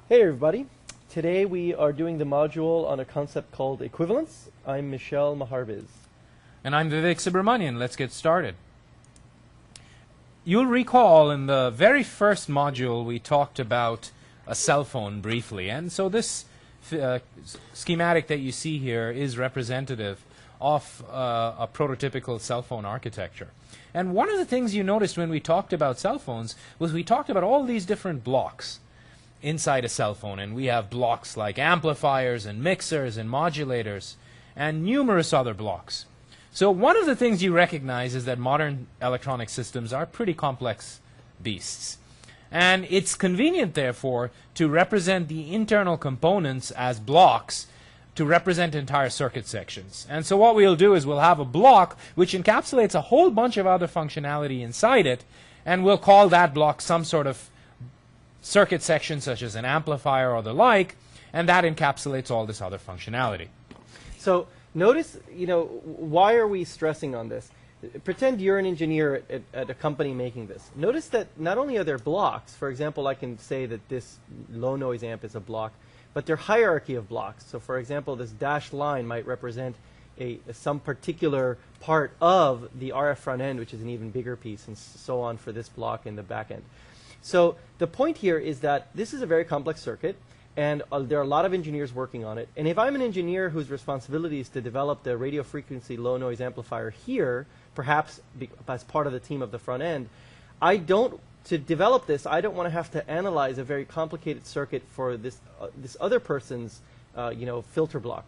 Hey everybody, today we are doing the module on a concept called equivalence. I'm Michel Maharbiz. And I'm Vivek Subramanian. Let's get started. You'll recall in the very first module we talked about a cell phone briefly, and so this schematic that you see here is representative of a prototypical cell phone architecture. And one of the things you noticed when we talked about cell phones was we talked about all these different blocks inside a cell phone, and we have blocks like amplifiers and mixers and modulators and numerous other blocks. So one of the things you recognize is that modern electronic systems are pretty complex beasts. And it's convenient, therefore, to represent the internal components as blocks to represent entire circuit sections. And so what we'll do is we'll have a block which encapsulates a whole bunch of other functionality inside it, and we'll call that block some sort of circuit section such as an amplifier or the like, and that encapsulates all this other functionality. So notice, why are we stressing on this? Pretend you're an engineer at a company making this. Notice that not only are there blocks, for example, I can say that this low noise amp is a block, but they're hierarchy of blocks. So for example, this dashed line might represent some particular part of the RF front end, which is an even bigger piece, and so on for this block in the back end. So the point here is that this is a very complex circuit, and there are a lot of engineers working on it. And if I'm an engineer whose responsibility is to develop the radio frequency low noise amplifier here, perhaps as part of the team of the front end, to develop this, I don't want to have to analyze a very complicated circuit for this other person's filter block.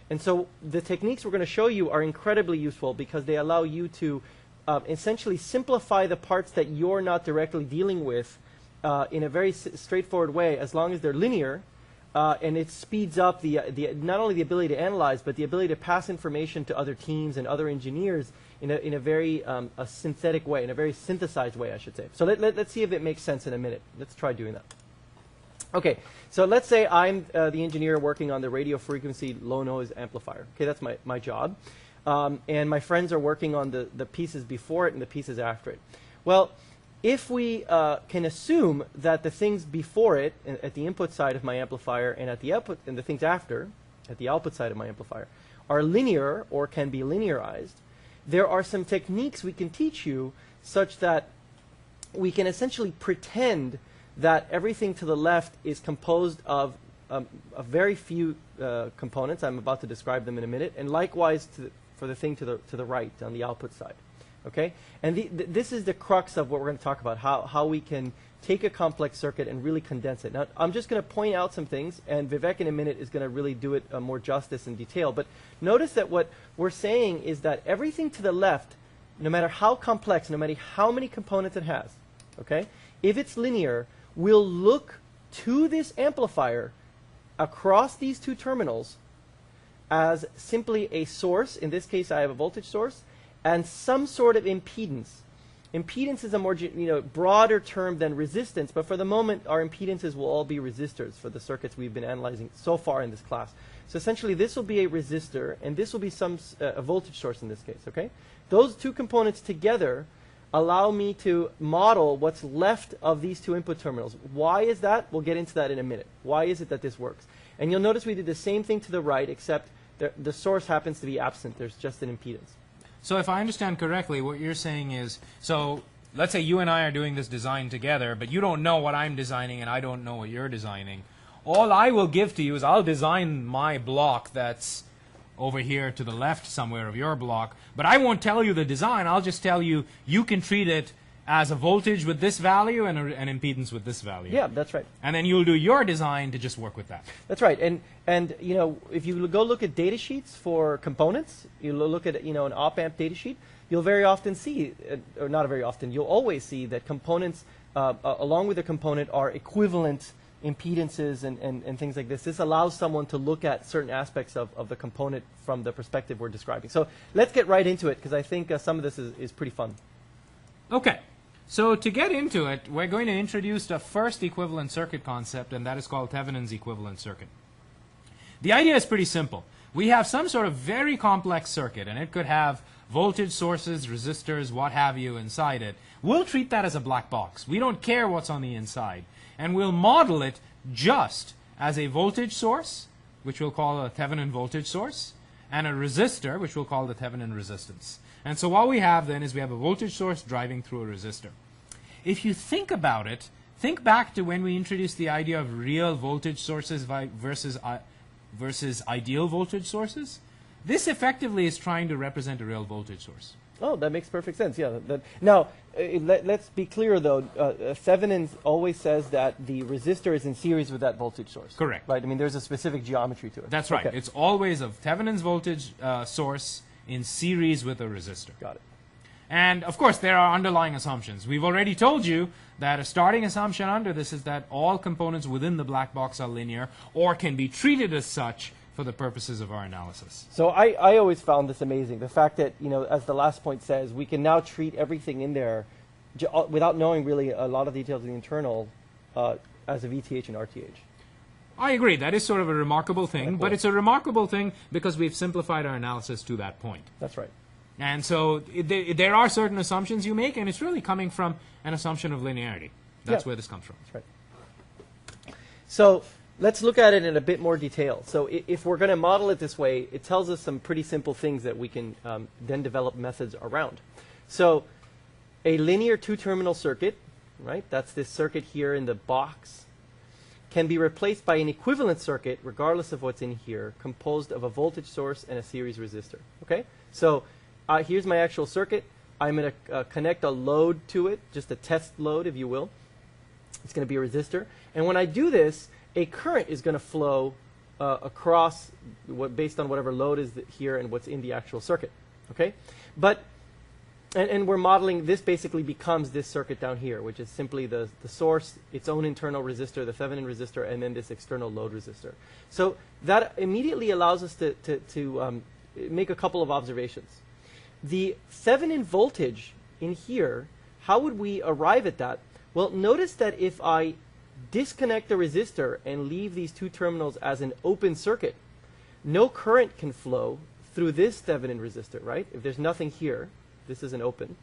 And so the techniques we're going to show you are incredibly useful because they allow you to essentially simplify the parts that you're not directly dealing with in a very straightforward way, as long as they're linear, and it speeds up not only the ability to analyze, but the ability to pass information to other teams and other engineers in a very a synthetic way, in a very synthesized way, I should say. So let's see if it makes sense in a minute. Let's try doing that. Okay, so let's say I'm the engineer working on the radio frequency low noise amplifier. Okay, that's my job. And my friends are working on the pieces before it and the pieces after it. Well, if we can assume that the things before it, at the input side of my amplifier, and at the output, and the things after, at the output side of my amplifier, are linear or can be linearized, there are some techniques we can teach you such that we can essentially pretend that everything to the left is composed of a very few components. I'm about to describe them in a minute, and likewise for the thing to the right on the output side. Okay, and this is the crux of what we're going to talk about, how we can take a complex circuit and really condense it. Now, I'm just going to point out some things, and Vivek in a minute is going to really do it more justice and detail. But notice that what we're saying is that everything to the left, no matter how complex, no matter how many components it has, okay, if it's linear, will look to this amplifier across these two terminals as simply a source. In this case, I have a voltage source, and some sort of impedance. Impedance is a more broader term than resistance, but for the moment, our impedances will all be resistors for the circuits we've been analyzing so far in this class. So essentially, this will be a resistor, and this will be a voltage source in this case. Okay, those two components together allow me to model what's left of these two input terminals. Why is that? We'll get into that in a minute. Why is it that this works? And you'll notice we did the same thing to the right, except the source happens to be absent. There's just an impedance. So if I understand correctly, what you're saying is, so let's say you and I are doing this design together, but you don't know what I'm designing and I don't know what you're designing. All I will give to you is I'll design my block that's over here to the left somewhere of your block, but I won't tell you the design. I'll just tell you you can treat it as a voltage with this value and an impedance with this value. Yeah, that's right. And then you'll do your design to just work with that. That's right. And if you go look at data sheets for components, you look at an op-amp data sheet, you'll very often see, or not very often, you'll always see that components along with the component are equivalent impedances and things like this. This allows someone to look at certain aspects of the component from the perspective we're describing. So let's get right into it, because I think some of this is pretty fun. Okay. So to get into it, we're going to introduce the first equivalent circuit concept, and that is called Thevenin's equivalent circuit. The idea is pretty simple. We have some sort of very complex circuit, and it could have voltage sources, resistors, what have you inside it. We'll treat that as a black box. We don't care what's on the inside. And we'll model it just as a voltage source, which we'll call a Thevenin voltage source, and a resistor, which we'll call the Thevenin resistance. And so what we have then is we have a voltage source driving through a resistor. If you think about it, think back to when we introduced the idea of real voltage sources versus ideal voltage sources. This effectively is trying to represent a real voltage source. Oh, that makes perfect sense. Yeah. Now, let's be clear, though. Thevenin always says that the resistor is in series with that voltage source. Correct. Right? I mean, there's a specific geometry to it. That's right. Okay. It's always a Thevenin's voltage source in series with a resistor. Got it. And, of course, there are underlying assumptions. We've already told you that a starting assumption under this is that all components within the black box are linear or can be treated as such for the purposes of our analysis. So I always found this amazing. The fact that, as the last point says, we can now treat everything in there without knowing really a lot of details of the internal as a VTH and RTH. I agree. That is sort of a remarkable thing, but it's a remarkable thing because we've simplified our analysis to that point. That's right. And so there are certain assumptions you make, and it's really coming from an assumption of linearity. That's where this comes from. That's right. So let's look at it in a bit more detail. So if we're going to model it this way, it tells us some pretty simple things that we can then develop methods around. So a linear two-terminal circuit, right, that's this circuit here in the box, can be replaced by an equivalent circuit, regardless of what's in here, composed of a voltage source and a series resistor. Okay? So here's my actual circuit. I'm going to connect a load to it, just a test load, if you will. It's going to be a resistor. And when I do this, a current is going to flow across based on whatever load is here and what's in the actual circuit. Okay? But and we're modeling, this basically becomes this circuit down here, which is simply the source, its own internal resistor, the Thevenin resistor, and then this external load resistor. So that immediately allows us to make a couple of observations. The Thevenin voltage in here, how would we arrive at that? Well, notice that if I disconnect the resistor and leave these two terminals as an open circuit, no current can flow through this Thevenin resistor, right? If there's nothing here, this is an open.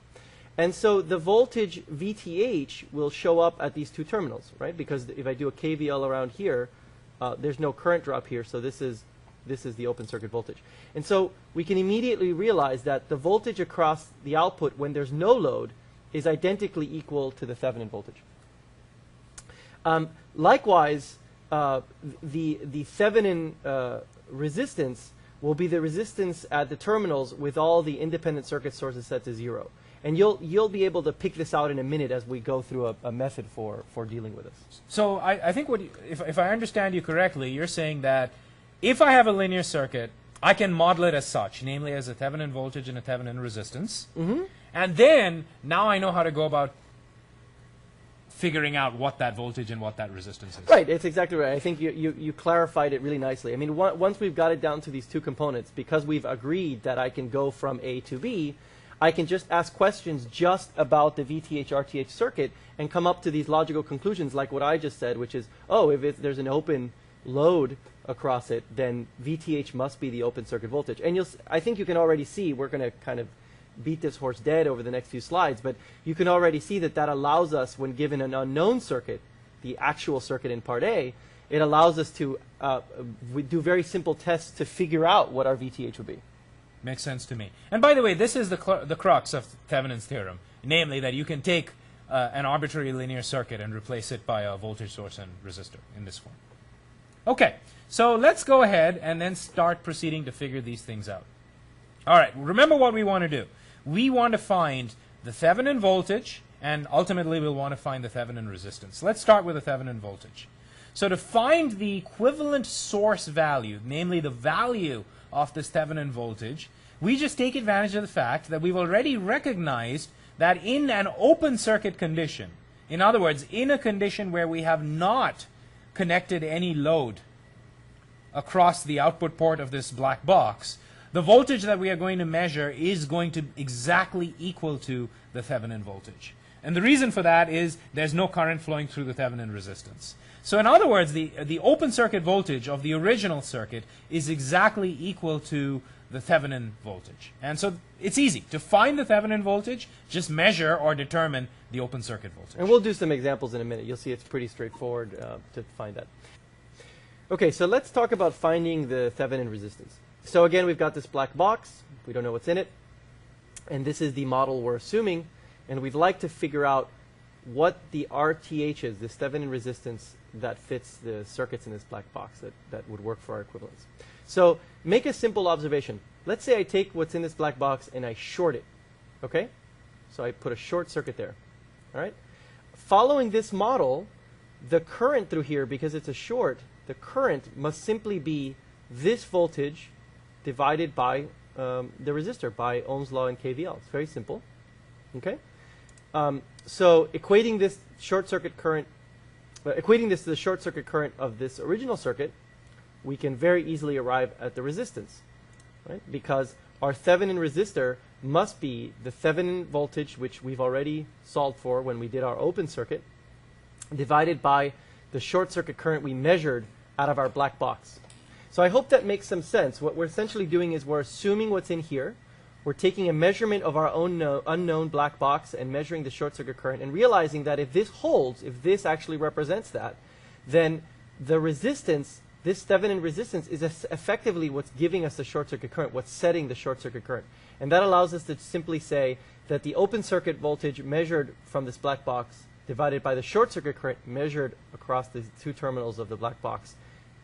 And so the voltage VTH will show up at these two terminals, right? Because if I do a KVL around here, there's no current drop here, so this is the open circuit voltage. And so we can immediately realize that the voltage across the output when there's no load is identically equal to the Thevenin voltage. Likewise, the Thevenin resistance will be the resistance at the terminals with all the independent circuit sources set to 0. And you'll be able to pick this out in a minute as we go through a method for dealing with this. So I think if I understand you correctly, you're saying that if I have a linear circuit, I can model it as such, namely as a Thevenin voltage and a Thevenin resistance. Mm-hmm. And then now I know how to go about figuring out what that voltage and what that resistance is. Right, it's exactly right. I think you clarified it really nicely. I mean, once we've got it down to these two components, because we've agreed that I can go from A to B, I can just ask questions just about the VTH-RTH circuit and come up to these logical conclusions like what I just said, which is, oh, if there's an open load across it, then VTH must be the open circuit voltage. And I think you can already see, we're going to kind of beat this horse dead over the next few slides, but you can already see that allows us, when given an unknown circuit, the actual circuit in part A, it allows us to do very simple tests to figure out what our VTH would be. Makes sense to me. And by the way, this is the crux of Thevenin's theorem, namely that you can take an arbitrary linear circuit and replace it by a voltage source and resistor in this form. Okay, so let's go ahead and then start proceeding to figure these things out. All right, remember what we want to do. We want to find the Thevenin voltage, and ultimately we'll want to find the Thevenin resistance. Let's start with the Thevenin voltage. So to find the equivalent source value, namely the value of this Thevenin voltage, we just take advantage of the fact that we've already recognized that in an open circuit condition, in other words, in a condition where we have not connected any load across the output port of this black box, the voltage that we are going to measure is going to exactly equal to the Thevenin voltage. And the reason for that is there's no current flowing through the Thevenin resistance. So in other words, the open circuit voltage of the original circuit is exactly equal to the Thevenin voltage. And so it's easy. To find the Thevenin voltage, just measure or determine the open circuit voltage. And we'll do some examples in a minute. You'll see it's pretty straightforward to find that. Okay, so let's talk about finding the Thevenin resistance. So again, we've got this black box. We don't know what's in it. And this is the model we're assuming. And we'd like to figure out what the RTH is, this Thevenin resistance that fits the circuits in this black box that would work for our equivalence. So make a simple observation. Let's say I take what's in this black box and I short it. Okay? So I put a short circuit there. All right? Following this model, the current through here, because it's a short, the current must simply be this voltage divided by the resistor, by Ohm's law and KVL. It's very simple. Okay? So equating this short circuit current, equating this to the short circuit current of this original circuit, we can very easily arrive at the resistance, right? Because our Thevenin resistor must be the Thevenin voltage, which we've already solved for when we did our open circuit, divided by the short circuit current we measured out of our black box. So I hope that makes some sense. What we're essentially doing is we're assuming what's in here. We're taking a measurement of our own unknown black box and measuring the short circuit current and realizing that if this holds, if this actually represents that, then the resistance, this Thevenin resistance, is effectively what's giving us the short circuit current, what's setting the short circuit current. And that allows us to simply say that the open circuit voltage measured from this black box divided by the short circuit current measured across the two terminals of the black box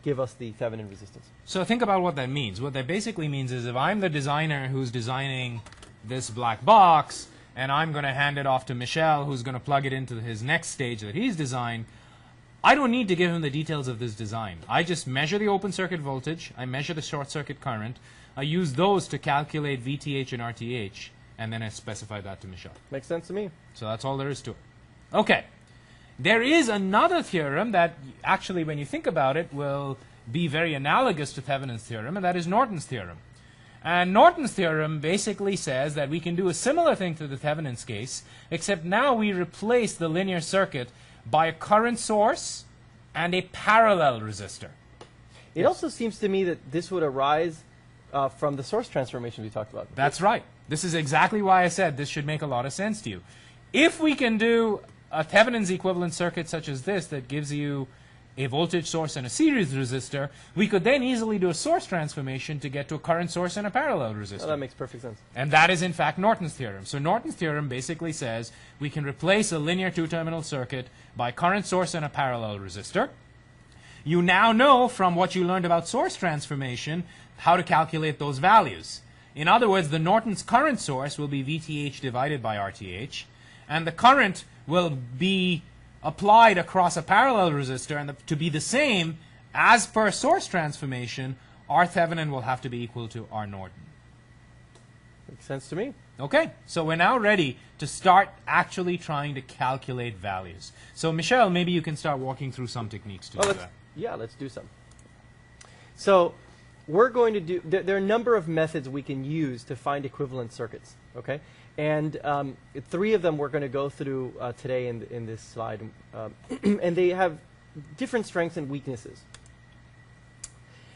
give us the Thevenin resistance. So think about what that means. What that basically means is if I'm the designer who's designing this black box and I'm going to hand it off to Michel, who's going to plug it into his next stage that he's designed, I don't need to give him the details of this design. I just measure the open circuit voltage, I measure the short circuit current, I use those to calculate VTH and RTH, and then I specify that to Michel. Makes sense to me. So that's all there is to it. Okay. There is another theorem that actually, when you think about it, will be very analogous to Thevenin's theorem, and that is Norton's theorem. And Norton's theorem basically says that we can do a similar thing to the Thevenin's case, except now we replace the linear circuit by a current source and a parallel resistor. It also seems to me that this would arise from the source transformation we talked about. That's right. This is exactly why I said this should make a lot of sense to you. If we can do a Thevenin's equivalent circuit such as this that gives you a voltage source and a series resistor, we could then easily do a source transformation to get to a current source and a parallel resistor. Oh, that makes perfect sense. And that is, in fact, Norton's theorem. So Norton's theorem basically says we can replace a linear two-terminal circuit by current source and a parallel resistor. You now know from what you learned about source transformation how to calculate those values. In other words, the Norton's current source will be VTH divided by RTH, and the current will be applied across a parallel resistor, and to be the same as per source transformation, R Thevenin will have to be equal to R Norton. Makes sense to me. Okay, so we're now ready to start actually trying to calculate values. So Michel, maybe you can start walking through some techniques to do that. Yeah, let's do some. So we're going to do, there are a number of methods we can use to find equivalent circuits, okay? And three of them we're going to go through today in this slide. And they have different strengths and weaknesses.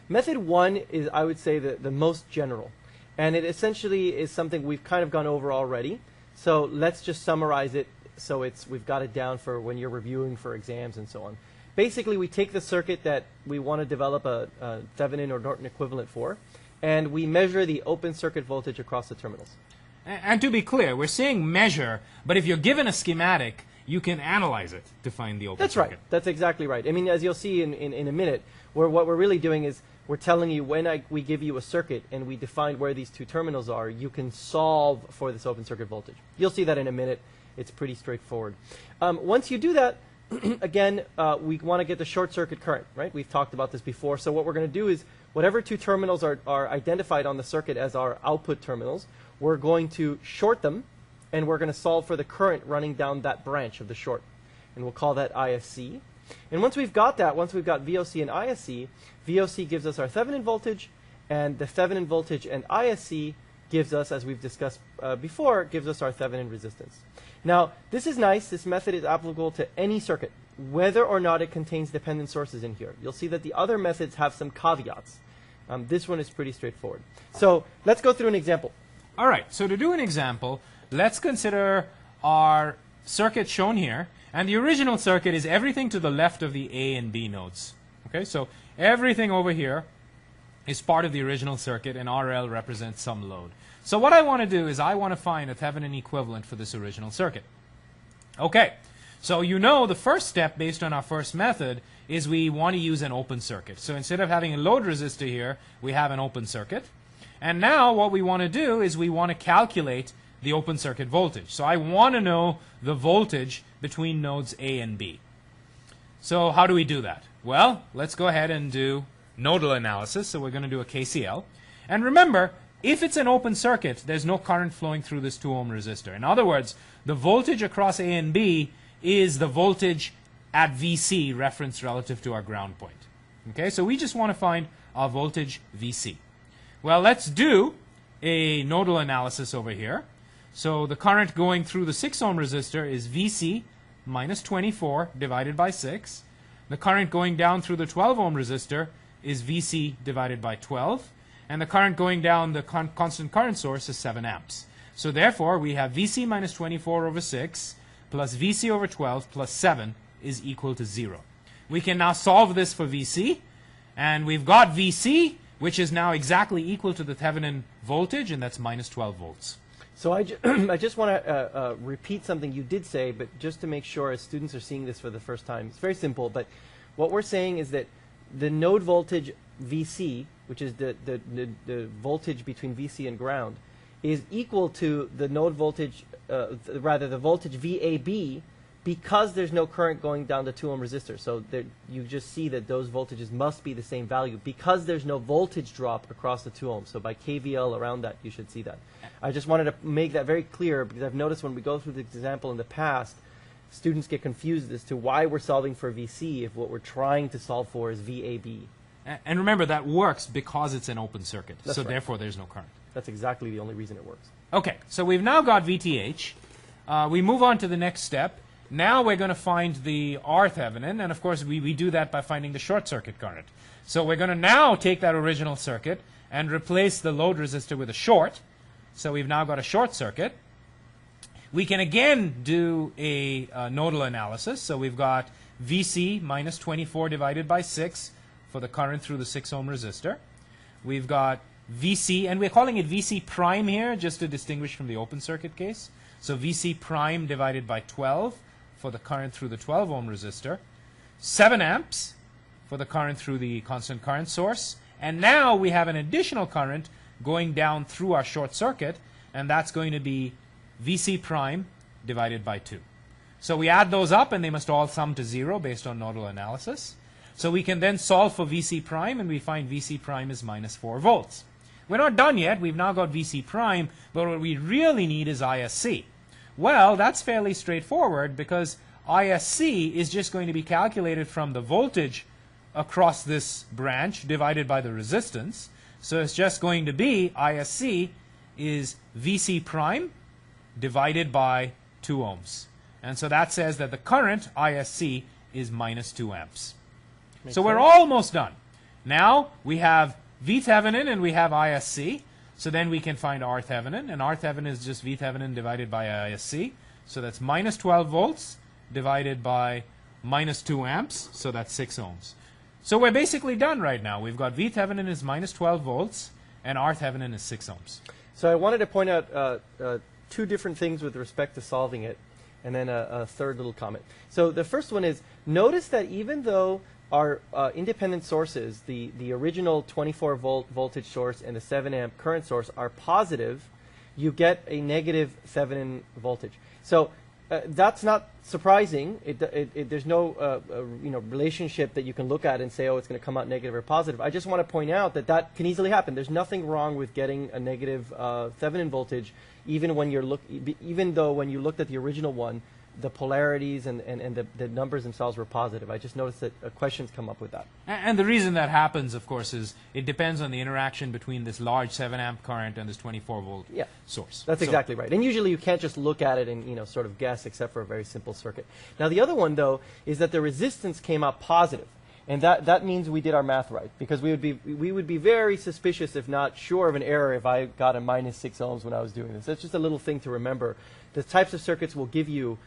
Method one is, I would say, the most general. And it essentially is something we've kind of gone over already. So let's just summarize it so we've got it down for when you're reviewing for exams and so on. Basically, we take the circuit that we want to develop a Thevenin or Norton equivalent for, and we measure the open circuit voltage across the terminals. And to be clear, we're saying measure, but if you're given a schematic, you can analyze it to find the open circuit. That's right. That's exactly right. I mean, as you'll see in a minute, what we're really doing is we're telling you when we give you a circuit and we define where these two terminals are, you can solve for this open circuit voltage. You'll see that in a minute. It's pretty straightforward. Once you do that, again, we want to get the short circuit current, right? We've talked about this before. So what we're going to do is whatever two terminals are identified on the circuit as our output terminals, we're going to short them, and we're going to solve for the current running down that branch of the short. And we'll call that ISC. And once we've got that, once we've got VOC and ISC, VOC gives us our Thevenin voltage, and the Thevenin voltage and ISC gives us, as we've discussed before, gives us our Thevenin resistance. Now, this is nice. This method is applicable to any circuit, whether or not it contains dependent sources in here. You'll see that the other methods have some caveats. This one is pretty straightforward. So let's go through an example. All right, so to do an example, let's consider our circuit shown here. And the original circuit is everything to the left of the A and B nodes. Okay, so everything over here is part of the original circuit, and RL represents some load. So what I want to do is I want to find a Thevenin equivalent for this original circuit. Okay, so you know the first step based on our first method is we want to use an open circuit. So instead of having a load resistor here, we have an open circuit. And now what we want to do is we want to calculate the open circuit voltage. So I want to know the voltage between nodes A and B. So how do we do that? Well, let's go ahead and do nodal analysis. So we're going to do a KCL. And remember, if it's an open circuit, there's no current flowing through this 2 ohm resistor. In other words, the voltage across A and B is the voltage at VC referenced relative to our ground point. Okay, so we just want to find our voltage VC. Well, let's do a nodal analysis over here. So the current going through the 6 ohm resistor is VC minus 24 divided by 6. The current going down through the 12 ohm resistor is VC divided by 12. And the current going down the constant current source is 7 amps. So therefore, we have VC minus 24 over 6 plus VC over 12 plus 7 is equal to 0. We can now solve this for VC. And we've got VC, which is now exactly equal to the Thevenin voltage, and that's minus 12 volts. So I just want to repeat something you did say, but just to make sure as students are seeing this for the first time. It's very simple, but what we're saying is that the node voltage VC, which is the voltage between VC and ground, is equal to the node voltage, rather the voltage VAB, because there's no current going down the 2 ohm resistor. So there, you just see that those voltages must be the same value because there's no voltage drop across the 2 ohms. So by KVL around that, you should see that. I just wanted to make that very clear because I've noticed when we go through the example in the past, students get confused as to why we're solving for VC if what we're trying to solve for is VAB. And remember, that works because it's an open circuit. That's so right. therefore, there's no current. That's exactly the only reason it works. Okay, so we've now got VTH. We move on to the next step. Now we're going to find the R Thevenin, and of course we do that by finding the short circuit current. So we're going to now take that original circuit and replace the load resistor with a short. So we've now got a short circuit. We can again do a nodal analysis. So we've got VC minus 24 divided by 6 for the current through the 6 ohm resistor. We've got VC, and we're calling it VC prime here just to distinguish from the open circuit case. So VC prime divided by 12 for the current through the 12 ohm resistor. 7 amps for the current through the constant current source. And now we have an additional current going down through our short circuit, and that's going to be VC prime divided by 2. So we add those up, and they must all sum to 0 based on nodal analysis. So we can then solve for VC prime, and we find VC prime is minus 4 volts. We're not done yet. We've now got VC prime, but what we really need is ISC. Well, that's fairly straightforward because ISC is just going to be calculated from the voltage across this branch divided by the resistance. So it's just going to be ISC is VC prime divided by 2 ohms. And so that says that the current ISC is minus 2 amps. So we're almost done. Now we have V Thevenin and we have ISC. So then we can find R Thevenin, and R Thevenin is just V Thevenin divided by ISC. So that's minus 12 volts divided by minus 2 amps, so that's 6 ohms. So we're basically done right now. We've got V Thevenin is minus 12 volts, and R Thevenin is 6 ohms. So I wanted to point out 2 different things with respect to solving it, and then a third little comment. So the first one is, notice that even though our independent sources, the original 24 volt voltage source and the 7 amp current source are positive, you get a negative Thevenin voltage. So that's not surprising. There's no relationship that you can look at and say, oh, it's going to come out negative or positive. I just want to point out that that can easily happen. There's nothing wrong with getting a negative Thevenin voltage, even when even though when you looked at the original one, the polarities and the numbers themselves were positive. I just noticed that questions come up with that. And the reason that happens, of course, is it depends on the interaction between this large 7 amp current and this 24 volt source. That's exactly right. And usually you can't just look at it and sort of guess, except for a very simple circuit. Now the other one, though, is that the resistance came out positive. And that means we did our math right, because we would be very suspicious, if not sure of an error, if I got a minus 6 ohms when I was doing this. That's just a little thing to remember. The types of circuits will give you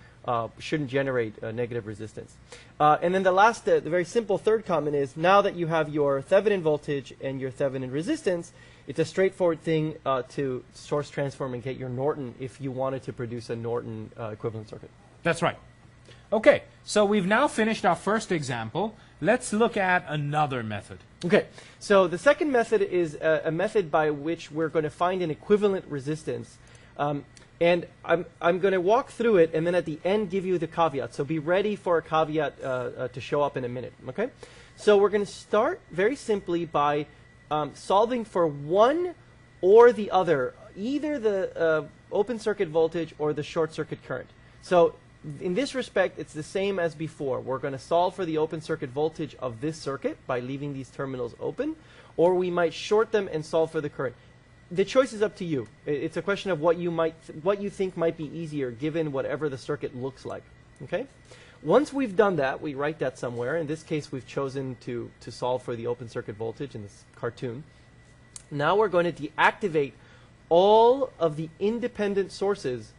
shouldn't generate negative resistance. And then the last, the very simple third comment is, now that you have your Thevenin voltage and your Thevenin resistance, it's a straightforward thing to source transform and get your Norton if you wanted to produce a Norton equivalent circuit. That's right. Okay, so we've now finished our first example. Let's look at another method. Okay, so the second method is a method by which we're going to find an equivalent resistance. And I'm going to walk through it and then at the end give you the caveat. So be ready for a caveat to show up in a minute. Okay, so we're going to start very simply by solving for one or the other, either the open circuit voltage or the short circuit current. So in this respect, it's the same as before. We're going to solve for the open circuit voltage of this circuit by leaving these terminals open, or we might short them and solve for the current. The choice is up to you. It's a question of what you think might be easier given whatever the circuit looks like. Okay? Once we've done that, we write that somewhere. In this case, we've chosen to solve for the open circuit voltage in this cartoon. Now we're going to deactivate all of the independent sources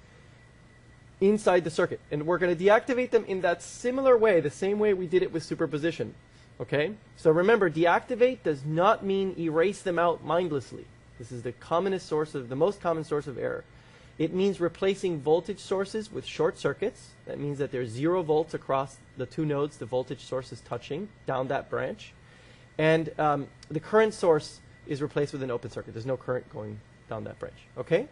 inside the circuit. And we're going to deactivate them in that similar way, the same way we did it with superposition. Okay? So remember, deactivate does not mean erase them out mindlessly. This is the most common source of error. It means replacing voltage sources with short circuits. That means that there's 0 volts across the two nodes the voltage source is touching down that branch. And the current source is replaced with an open circuit. There's no current going down that branch. Okay?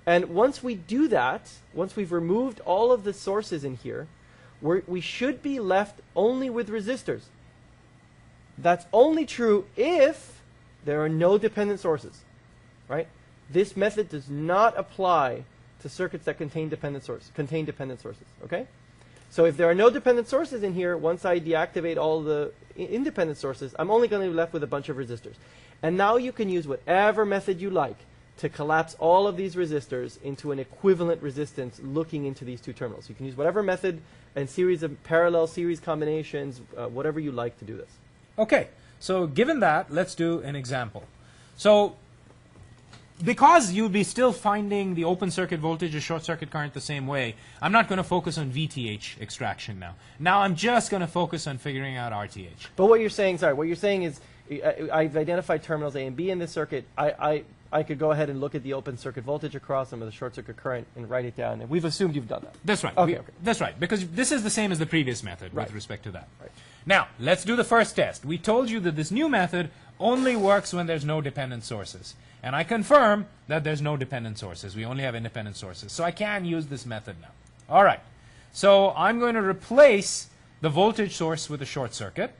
And once we do that, once we've removed all of the sources in here, we should be left only with resistors. That's only true if there are no dependent sources. Right? This method does not apply to circuits that contain dependent sources. Okay? So if there are no dependent sources in here, once I deactivate all the independent sources, I'm only going to be left with a bunch of resistors. And now you can use whatever method you like to collapse all of these resistors into an equivalent resistance looking into these two terminals. You can use whatever method and series of parallel series combinations, whatever you like to do this. Okay, so given that, let's do an example. So because you'll be still finding the open circuit voltage or short circuit current the same way, I'm not going to focus on VTH extraction now. Now I'm just going to focus on figuring out RTH. But what you're saying is I've identified terminals A and B in this circuit. I could go ahead and look at the open circuit voltage across them with the short circuit current and write it down. And we've assumed you've done that. That's right. Okay. That's right, because this is the same as the previous method Right. with respect to that. Right. Now, let's do the first test. We told you that this new method only works when there's no dependent sources. And I confirm that there's no dependent sources. We only have independent sources. So I can use this method now. All right. So I'm going to replace the voltage source with a short circuit.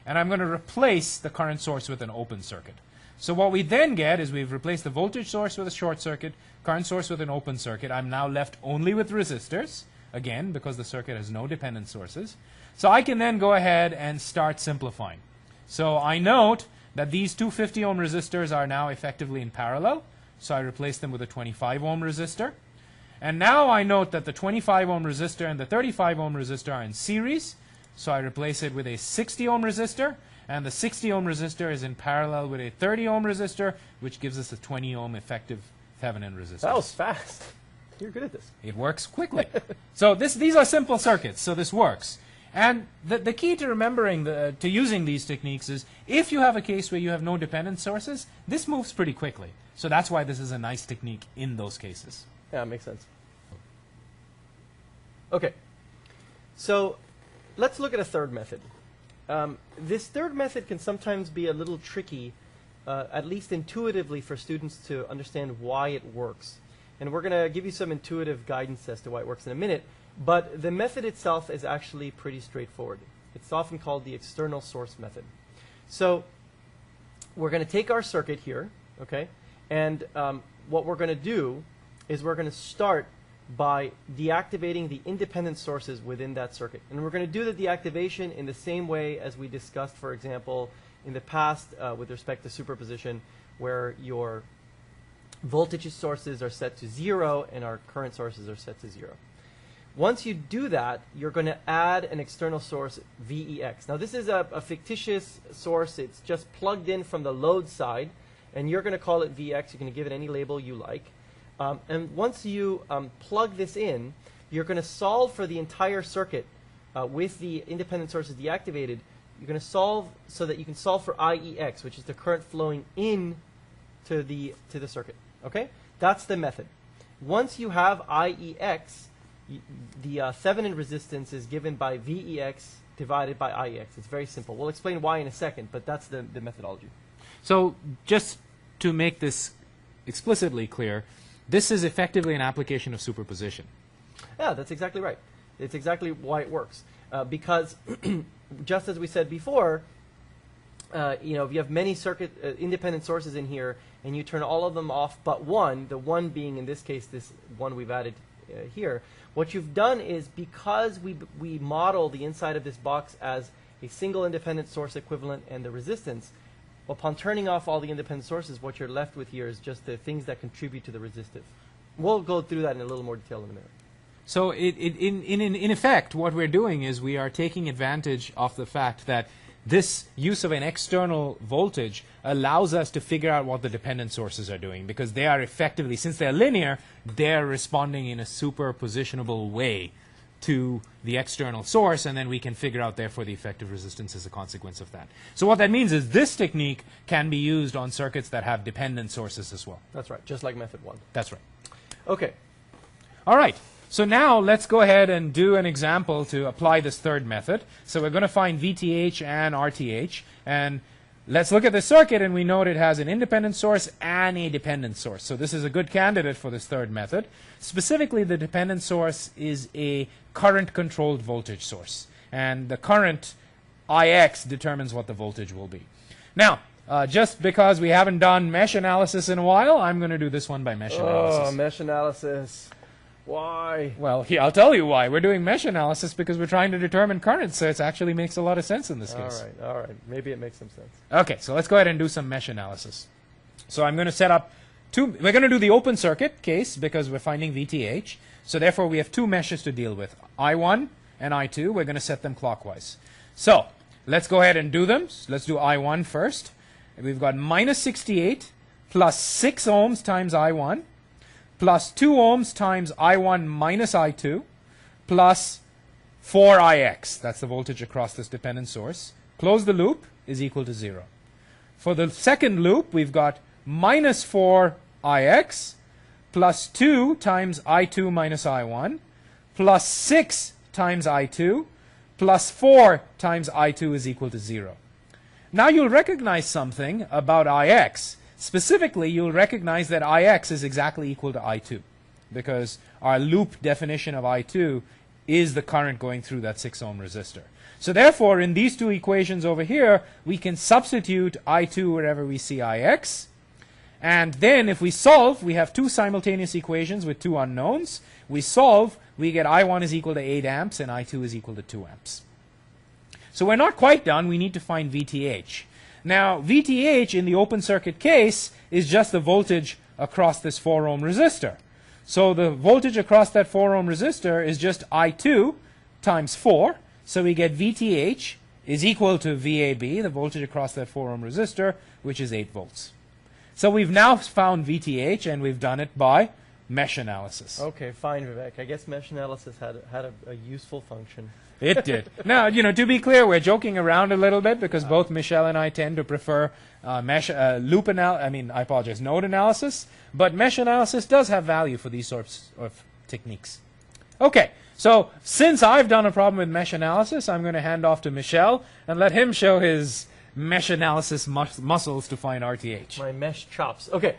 And I'm going to replace the current source with an open circuit. So what we then get is we've replaced the voltage source with a short circuit, current source with an open circuit. I'm now left only with resistors, again, because the circuit has no dependent sources. So I can then go ahead and start simplifying. So I note that these two 50 ohm resistors are now effectively in parallel. So I replace them with a 25 ohm resistor. And now I note that the 25 ohm resistor and the 35 ohm resistor are in series. So I replace it with a 60 ohm resistor. And the 60 ohm resistor is in parallel with a 30 ohm resistor, which gives us a 20 ohm effective Thevenin resistance. That was fast. You're good at this. It works quickly. So these are simple circuits, so this works. And the key to remembering, to using these techniques is, if you have a case where you have no dependent sources, this moves pretty quickly. So that's why this is a nice technique in those cases. Yeah, it makes sense. Okay. So let's look at a third method. This third method can sometimes be a little tricky, at least intuitively, for students to understand why it works. And we're going to give you some intuitive guidance as to why it works in a minute. But the method itself is actually pretty straightforward. It's often called the external source method. So we're going to take our circuit here, okay? And what we're going to do is we're going to start by deactivating the independent sources within that circuit. And we're going to do the deactivation in the same way as we discussed, for example, in the past with respect to superposition, where your voltage sources are set to 0 and our current sources are set to 0. Once you do that, you're going to add an external source, VEX. Now, this is a fictitious source. It's just plugged in from the load side, and you're going to call it VX. You're going to give it any label you like. And once you plug this in, you're going to solve for the entire circuit with the independent sources deactivated. You're going to solve so that you can solve for IEX, which is the current flowing in to the circuit. Okay? That's the method. Once you have IEX, the Thevenin resistance is given by VEX divided by IEX. It's very simple. We'll explain why in a second, but that's the methodology. So just to make this explicitly clear, this is effectively an application of superposition. Yeah, that's exactly right. It's exactly why it works. Because just as we said before, if you have many circuit independent sources in here, and you turn all of them off but one, the one being in this case this one we've added here, what you've done is, because we model the inside of this box as a single independent source equivalent and the resistance, upon turning off all the independent sources, what you're left with here is just the things that contribute to the resistive. We'll go through that in a little more detail in a minute. So in effect, what we're doing is we are taking advantage of the fact that this use of an external voltage allows us to figure out what the dependent sources are doing, because they are effectively, since they're linear, they're responding in a superpositionable way to the external source, and then we can figure out, therefore, the effective resistance as a consequence of that. So what that means is this technique can be used on circuits that have dependent sources as well. That's right, just like method 1. That's right. Okay. All right. So now let's go ahead and do an example to apply this third method. So we're going to find VTH and RTH. And let's look at the circuit, and we note it has an independent source and a dependent source. So this is a good candidate for this third method. Specifically, the dependent source is a current-controlled voltage source. And the current IX determines what the voltage will be. Now, just because we haven't done mesh analysis in a while, I'm going to do this one by mesh analysis. Oh, mesh analysis. Why? Well, here, I'll tell you why. We're doing mesh analysis because we're trying to determine current, so it actually makes a lot of sense in this case. All right. Maybe it makes some sense. Okay, so let's go ahead and do some mesh analysis. So I'm going to set up we're going to do the open circuit case because we're finding VTH. So therefore, we have two meshes to deal with, I1 and I2. We're going to set them clockwise. So let's go ahead and do them. Let's do I1 first. We've got minus 68 plus 6 ohms times I1 plus 2 ohms times I1 minus I2 plus 4IX. That's the voltage across this dependent source. Close the loop is equal to 0. For the second loop, we've got minus 4IX plus 2 times I2 minus I1 plus 6 times I2 plus 4 times I2 is equal to 0. Now you'll recognize something about IX. Specifically, you'll recognize that IX is exactly equal to I2 because our loop definition of I2 is the current going through that 6 ohm resistor. So therefore, in these two equations over here, we can substitute I2 wherever we see IX. And then if we solve, we have two simultaneous equations with two unknowns. We solve, we get I1 is equal to 8 amps and I2 is equal to 2 amps. So we're not quite done. We need to find VTH. Now, VTH in the open circuit case is just the voltage across this 4 ohm resistor. So the voltage across that 4 ohm resistor is just I2 times 4. So we get VTH is equal to VAB, the voltage across that 4 ohm resistor, which is 8 volts. So we've now found VTH, and we've done it by mesh analysis. Okay, fine, Vivek. I guess mesh analysis had a useful function. It did. Now, to be clear, we're joking around a little bit because both Michelle and I tend to prefer node analysis, but mesh analysis does have value for these sorts of techniques. Okay, so since I've done a problem with mesh analysis, I'm going to hand off to Michelle and let him show his mesh analysis muscles to find RTH. My mesh chops. Okay,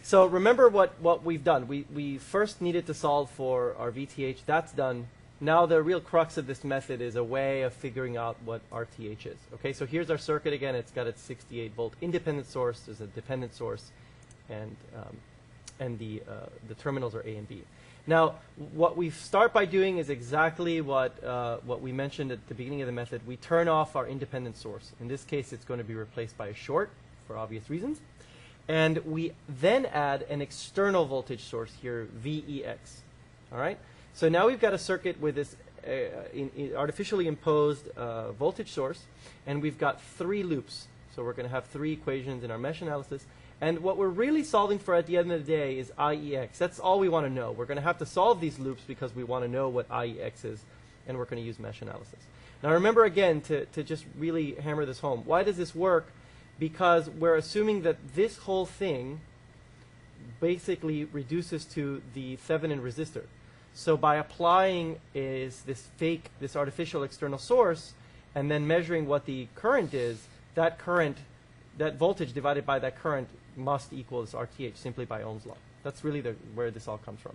so remember what we've done. We first needed to solve for our VTH. That's done. Now the real crux of this method is a way of figuring out what RTH is. Okay, so here's our circuit again. It's got its 68 volt independent source. There's a dependent source, and the terminals are A and B. Now, what we start by doing is exactly what we mentioned at the beginning of the method. We turn off our independent source. In this case, it's going to be replaced by a short for obvious reasons. And we then add an external voltage source here, VEX. All right? So now we've got a circuit with this artificially imposed voltage source, and we've got 3 loops. So we're going to have 3 equations in our mesh analysis. And what we're really solving for at the end of the day is IEX. That's all we want to know. We're going to have to solve these loops because we want to know what IEX is, and we're going to use mesh analysis. Now remember again, to just really hammer this home, why does this work? Because we're assuming that this whole thing basically reduces to the Thevenin resistor. So by applying this artificial external source, and then measuring what the current is, that voltage divided by that current must equal this RTH simply by Ohm's law. That's really where this all comes from.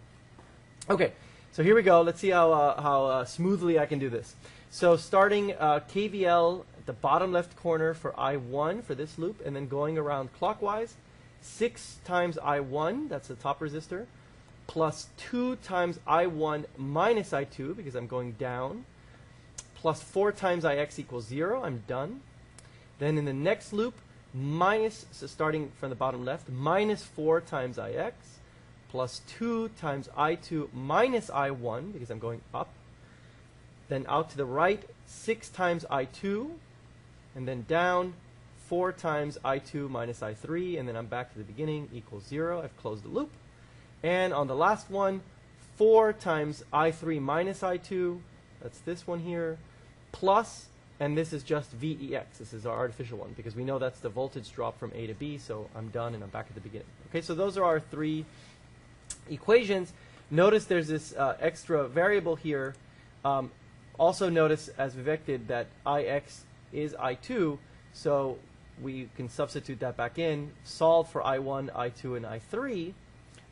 Okay, so here we go. Let's see how smoothly I can do this. So starting KVL at the bottom left corner for I1 for this loop, and then going around clockwise, 6 times I1, that's the top resistor, plus 2 times I1 minus I2, because I'm going down, plus 4 times IX equals 0. I'm done. Then in the next loop, so starting from the bottom left, minus 4 times IX, plus 2 times I2 minus I1, because I'm going up. Then out to the right, 6 times I2, and then down, 4 times I2 minus I3, and then I'm back to the beginning, equals 0. I've closed the loop. And on the last one, 4 times I3 minus I2, that's this one here, plus, and this is just VEX. This is our artificial one, because we know that's the voltage drop from A to B, so I'm done and I'm back at the beginning. Okay, so those are our 3 equations. Notice there's this extra variable here. Also notice, as Vivek did, that IX is I2, so we can substitute that back in, solve for I1, I2, and I3.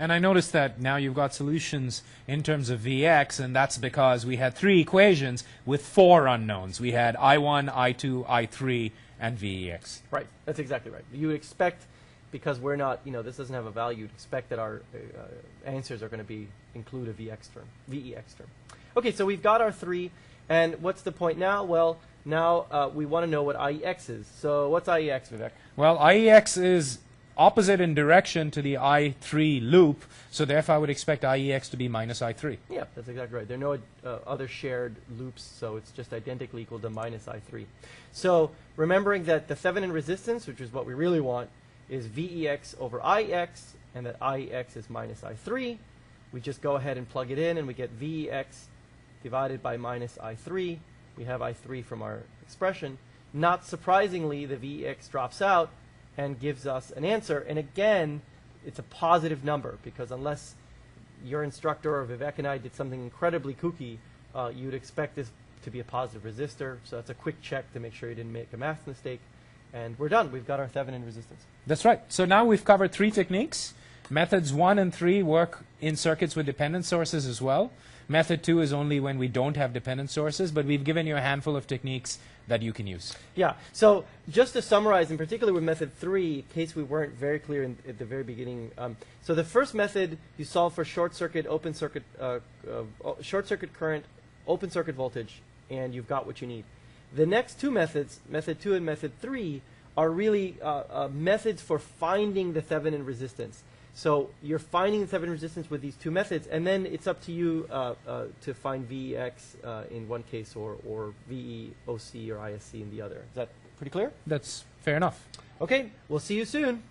And I noticed that now you've got solutions in terms of Vx, and that's because we had 3 equations with 4 unknowns. We had I1, I2, I3, and Vex. Right. That's exactly right. You would expect, because we're not, this doesn't have a value, you'd expect that our answers are going to include a Vex term. Okay, so we've got our 3, and what's the point now? Well, now we want to know what IEX is. So what's IEX, Vivek? Well, IEX is opposite in direction to the I3 loop, so therefore I would expect IEX to be minus I3. Yeah, that's exactly right. There are no other shared loops, so it's just identically equal to minus I3. So remembering that the Thevenin resistance, which is what we really want, is VEX over IEX, and that IEX is minus I3. We just go ahead and plug it in, and we get VEX divided by minus I3. We have I3 from our expression. Not surprisingly, the VEX drops out and gives us an answer. And again, it's a positive number, because unless your instructor or Vivek and I did something incredibly kooky, you'd expect this to be a positive resistor. So that's a quick check to make sure you didn't make a math mistake. And we're done. We've got our Thevenin resistance. That's right. So now we've covered 3 techniques. Methods 1 and 3 work in circuits with dependent sources as well. Method 2 is only when we don't have dependent sources, but we've given you a handful of techniques that you can use. Yeah. So just to summarize, in particular with method 3, in case we weren't very clear at the very beginning, so the first method, you solve for short circuit, open circuit, short circuit current, open circuit voltage, and you've got what you need. The next 2 methods, method 2 and method 3, are really methods for finding the Thevenin resistance. So you're finding the Thevenin resistance with these 2 methods, and then it's up to you to find VEX in one case, or VEOC or ISC in the other. Is that pretty clear? That's fair enough. Okay, we'll see you soon.